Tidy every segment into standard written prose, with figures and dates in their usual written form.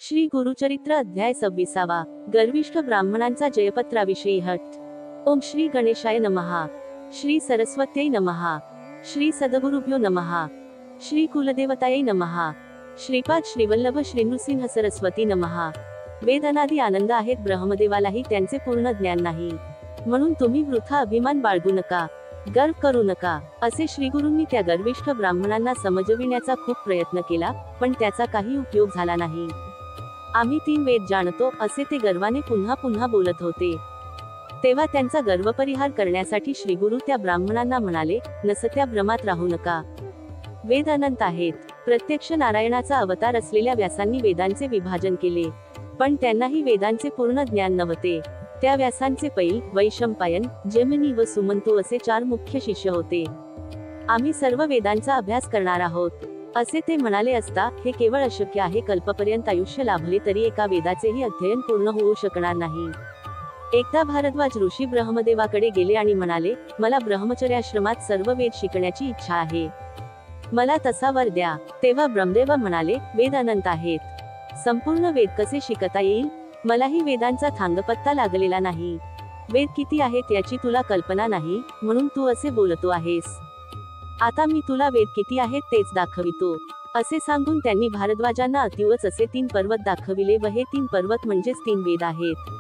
श्री गुरुचरित्र अध्याय 26. गर्विष्ठ ब्राह्मणांचा जयपत्राविषयी हट. ओम श्री गणेशाय नमः. श्री सरस्वत्यै नमः. श्री सद्गुरुभ्यो नमः. श्री कुलदेवतायै नमः. श्रीपाद श्रीवल्लभ श्रीनृसिंह सरस्वती नमः. वेद अनादि आनंद आहेत, ब्रह्मदेवालाही त्यांचे पूर्ण ज्ञान नाही, म्हणून तुम्ही वृथा अभिमान बाळगू नका, गर्व करू नका, असे श्रीगुरूंनी त्या गर्विष्ठ ब्राह्मणांना समजविण्याचा खूप प्रयत्न केला, पण त्याचा काही उपयोग झाला नाही. आम्ही 3 वेद जाणतो, असे ते गर्वाने पुन्हा पुन्हा बोलत होते. तेव्हा त्यांचा गर्वपरिहार करण्यासाठी श्रीगुरु त्या ब्राह्मणांना म्हणाले, नसत्या भ्रमात राहू नका. वेद अनंत आहेत. प्रत्यक्ष नारायणाचा अवतार असलेल्या व्यासांनी वेदांचे विभाजन केले, पण त्यांनाही वेदांचे पूर्ण ज्ञान नव्हते. त्या व्यासांचे पैल, वैशंपायन, जैमिनी व सुमंतू असे 4 मुख्य शिष्य होते. आम्ही सर्व वेदांचा अभ्यास करणार आहोत, असे ते म्हणाले असता, हे केवळ अशक्य आहे. कल्पपर्यंत आयुष्य लाभले तरी एका वेदाचेही अध्ययन पूर्ण होऊ शकणार नाही. एकदा भारद्वाज ऋषी ब्रह्मदेवाकडे गेले आणि म्हणाले, मला ब्रह्मचर्याश्रमात सर्व वेद शिकण्याची इच्छा आहे, मला तसा वर द्या. तेव्हा ब्रह्मदेव म्हणाले, वेद अनंत आहेत, संपूर्ण वेद कसे शिकता येईल? मलाही वेदांचा थांगपत्ता लागलेला नाही. वेद किती आहेत याची तुला कल्पना नाही, म्हणून तू असे बोलतो आहेस. आता मी तुला वेद किती आहेत तेच दाखवितो, असे सांगून त्यांनी भारद्वाजांना अतिवच असे 3 पर्वत दाखविले व हे 3 पर्वत म्हणजेच 3 वेद आहेत,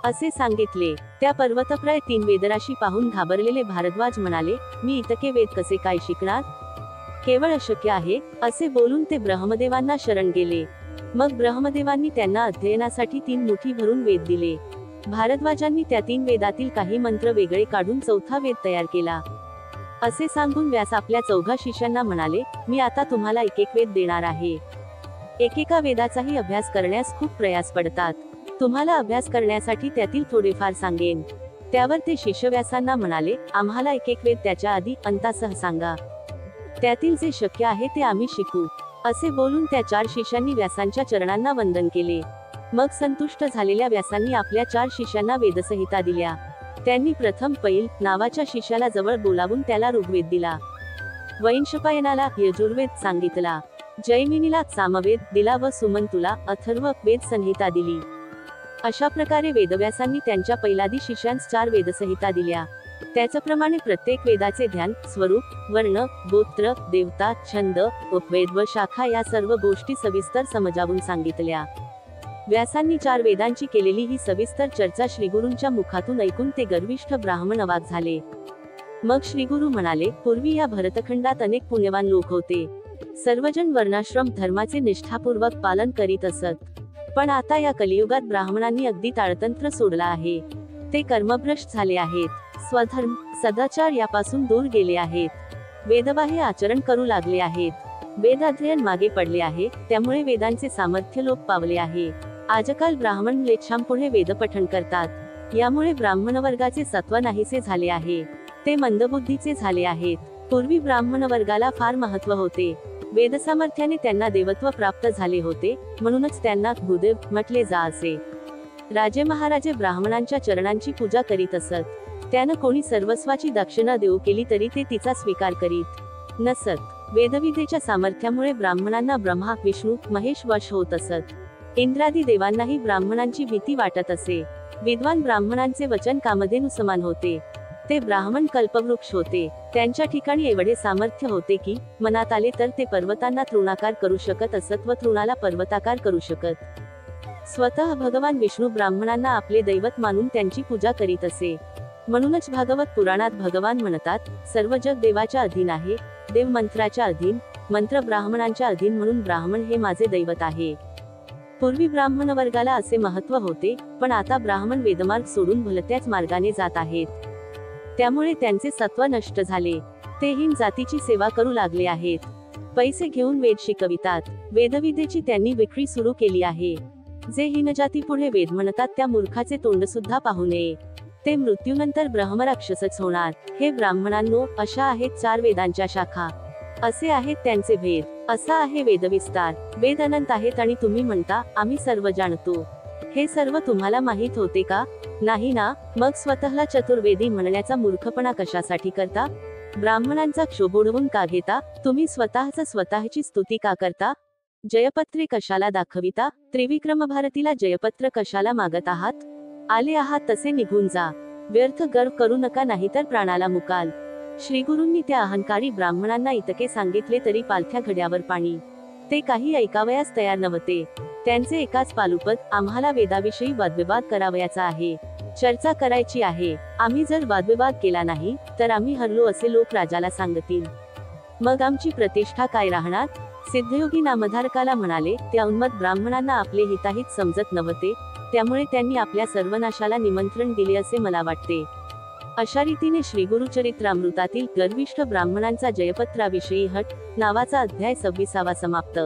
असे सांगितले. त्या पर्वतप्राय 3 वेदराशी पाहून घाबरलेले भारद्वाज म्हणाले, मी इतके वेद कसे काय शिकणार? केवळ अशक्य आहे, असे बोलून ते ब्रह्मदेवांना शरण गेले. मग ब्रह्मदेवांनी त्यांना अध्ययनासाठी 3 मुठी भरून वेद दिले. भारद्वाजांनी त्या 3 वेदातील काही मंत्र वेगळे काढून 4था वेद तयार केला. असे सांगून व्यास आपल्या 4 शिष्यांना म्हणाले, मी आता तुम्हाला एक वेद देणार आहे. एकेका वेदाचाही अभ्यास करण्यास खूप प्रयास पडतात. तुम्हाला अभ्यास करण्यासाठी त्यातील थोडेफार सांगेन. त्यावर ते शिष्य व्यासांना म्हणाले, आम्हाला एक वेद त्याच्या आधी अंतासह सांगा, त्यातील जे शक्य आहे ते आम्ही शिकू. असे बोलून त्या 4 शिष्यांनी व्यासांच्या चरणांना वंदन केले. मग संतुष्ट झालेल्या व्यासांनी आपल्या 4 शिष्यांना वेदसंहिता दिल्या. त्यांनी प्रथम पैल नावाच्या शिष्याला जवळ बोलावून त्याला ऋग्वेद दिला, वैशंपायनाला यजुर्वेद सांगितला, जैमिनीला सामवेद दिला व सुमंतूला अथर्व वेद संहिता दिली. अशा प्रकारे वेदव्यासांनी त्यांच्या पैलादी शिष्यांस 4 वेदसंहिता दिल्या. त्याचप्रमाणे प्रत्येक वेदाचे ध्यान, स्वरूप, वर्ण, गोत्र, देवता, छंद, उपवेद व शाखा या सर्व गोष्टी सविस्तर समजावून सांगितल्या. व्यासांनी 4 वेदांची केलेली ही सविस्तर चर्चा श्रीगुरूंच्या मुखातून ऐकून ते गर्विष्ठ ब्राह्मण अवाक झाले. मग श्रीगुरू म्हणाले, पूर्वी या भरतखंडात अनेक पुण्यवान लोक होते. सर्वजण वर्णाश्रम धर्माचे निष्ठापूर्वक पालन करीत असत. पण आता या कलियुगात ब्राह्मणांनी अगदी ताळतंत्र सोडला आहे. ते कर्मभ्रष्ट झाले आहेत, स्वधर्म सदाचार यापासून दूर गेले आहेत, वेदबाह्य आचरण करू लागले आहेत, वेदाध्ययन मागे पडले आहे. त्यामुळे वेदांचे सामर्थ्य लोप पावले आहे. आजकाल ब्राह्मण लेच्छांपुढे वेदपठण करतात. यामुळे ब्राह्मण वर्गाचे सत्व नाहीसे झाले आहे, ते मंदबुद्धीचे झाले आहेत. पूर्वी ब्राह्मण वर्गाला फार महत्त्व होते. वेदसामर्थ्याने त्यांना देवत्व प्राप्त झाले होते, म्हणूनच त्यांना भूदेव म्हटले जा असे. राजे महाराजे ब्राह्मणांच्या चरणांची पूजा करीत असत. त्यानं कोणी सर्वस्वाची दक्षिणा देऊ केली तरी ते तिचा स्वीकार करीत नसत. वेदविद्येच्या सामर्थ्यामुळे ब्राह्मणांना ब्रह्मा, विष्णू, महेश वश होत असत. इंद्रादी देवांनाही ब्राह्मणांची भीती वाटत असे. विद्वान ब्राह्मणांचे वचन कामधेनु समान होते. ते ब्राह्मण कल्पवृक्ष होते. त्यांच्या ठिकाणी एवढे सामर्थ्य होते की मनात आले तर ते पर्वतांना तृणाकार करू शकत असत व तृणाला पर्वताकार करू शकत. स्वतः भगवान विष्णू ब्राह्मणांना आपले दैवत मानून त्यांची पूजा करीत असे. म्हणूनच भागवत पुराणात भगवान म्हणतात, सर्व जग देवाच्या अधीन आहे, देव मंत्राच्या अधीन, मंत्र ब्राह्मणांच्या अधीन, म्हणून ब्राह्मण हे माझे दैवत आहे. पूर्वी ब्राह्मण वर्गाला असे महत्त्व होते, पण आता ब्राह्मण वेदमार्ग सोडून भलत्याच मार्गाने जात आहेत. त्यामुळे त्यांचे सत्व नष्ट झाले. ते हीन जातीची सेवा करू लागले आहेत. पैसे घेऊन वेद शिकवितात. वेदविद्येची त्यांनी विक्री सुरू केली आहे. जे हीनजातीपुढे वेद म्हणतात त्या मूर्खाचे तोंड सुद्धा पाहू नये. ते मृत्यूनंतर ब्रह्मराक्षसच होणार. हे ब्राह्मणांनो, अशा आहेत 4 वेदांच्या शाखा, असे आहेत त्यांचे भेद, असा आहे वेदविस्तार. वेद अनंत आहेत आणि तुम्ही म्हणता, आम्ही सर्व जाणतो. हे सर्व तुम्हाला माहीत होते का? नाही ना? मग स्वतःला चतुर्वेदी म्हणण्याचा मूर्खपणा कशासाठी करता? ब्राह्मणांचा क्षोभ ओढवून का घेता? तुम्ही स्वतःची स्तुती का करता? जयपत्रे कशाला दाखविता? त्रिविक्रम भारतीला जयपत्र कशाला मागत आहात? आले आहात तसे निघून जा. व्यर्थ गर्व करू नका, नाहीतर प्राणाला मुकाल. श्रीगुरूंनी त्या अहंकारी ब्राह्मणांना इतके सांगितले तरी पालथ्या घड्यावर पाणी. ते काही ऐकावयास तयार नव्हते. त्यांचे एकाच पालुपद, आम्हाला वेदाविषयी वादविवाद करावयाचा आहे, चर्चा करायची आहे. आम्ही जर वादविवाद केला नाही तर आम्ही हरलो असे लोक राजाला सांगतील. मग आमची प्रतिष्ठा काय राहणार? सिद्धयोगी नामधारकाला म्हणाले, त्या उन्मत्त ब्राह्मणांना आपले हिताहित समजत नव्हते, त्यामुळे त्यांनी आपल्या सर्वनाशाला निमंत्रण दिले असे मला वाटते. अशा रीतीने श्रीगुरुचरित्रामृतातील गर्विष्ठ ब्राह्मणांचा जयपत्राविषयी हट नावाचा अध्याय 26 समाप्त.